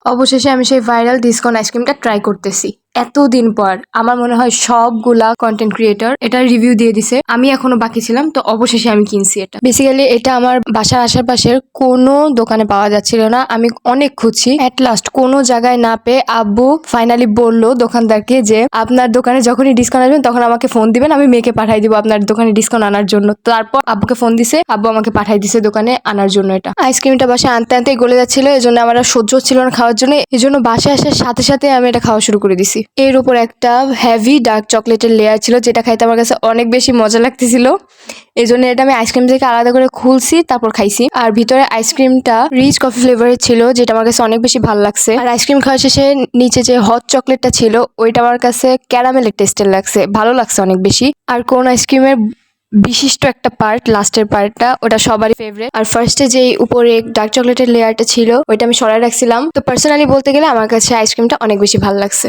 অবশেষে আমি সেই ভাইরাল ডিসকাউন্ট আইসক্রিমটা ট্রাই করতেছি এতদিন পর। আমার মনে হয় সবগুলা কন্টেন্ট ক্রিয়েটর এটা রিভিউ দিয়ে দিছে, আমি এখনো বাকি ছিলাম, তো অবশেষে আমি কিনছি। এটা বেসিক্যালি এটা আমার বাসার আশেপাশের কোনো দোকানে পাওয়া যাচ্ছিল না, আমি অনেক খুঁজছি, এট লাস্ট কোনো জায়গায় না পেয়ে আব্বু ফাইনালি বললো দোকানদারকে যে আপনার দোকানে যখনই ডিসকাউন্ট আসবেন তখন আমাকে ফোন দিবেন, আমি মেয়েকে পাঠাই দিব আপনার দোকানে ডিসকাউন্ট আনার জন্য। তারপর আব্বুকে ফোন দিছে, আব্বু আমাকে পাঠাই দিছে দোকানে আনার জন্য। এটা আইসক্রিমটা বাসায় আনতে আনতেই গলে যাচ্ছিল, এই জন্য আমার আর সহ্য হচ্ছিল না খাওয়ার জন্য, এই জন্য বাসায় আসার সাথে সাথে আমি এটা খাওয়া শুরু করে দিছি। এর উপর একটা হেভি ডার্ক চকলেটের লেয়ার ছিল, যেটা খাইতে আমার কাছে অনেক বেশি মজা লাগতেছিল। এই জন্য এটা আমি আইসক্রিম থেকে আলাদা করে খুলছি, তারপর খাইছি। আর ভিতরে আইসক্রিমটা রিচ কফি ফ্লেভারের ছিল, যেটা আমার কাছে অনেক বেশি ভালো লাগছে। আর আইসক্রিম খাওয়া শেষে নিচে যে হট চকলেটটা ছিল ওইটা আমার কাছে ক্যারামেলের টেস্টের লাগছে, ভালো লাগছে অনেক বেশি। আর কোন আইসক্রিমের বিশিষ্ট একটা পার্ট, লাস্টের পার্টটা, ওটা সবারই ফেভারিট। আর ফার্স্টে যে উপরে ডার্ক চকলেটের লেয়ারটা ছিল ওইটা আমি সরাই রাখছিলাম। তো পার্সোনালি বলতে গেলে আমার কাছে আইসক্রিমটা অনেক বেশি ভালো লাগছে।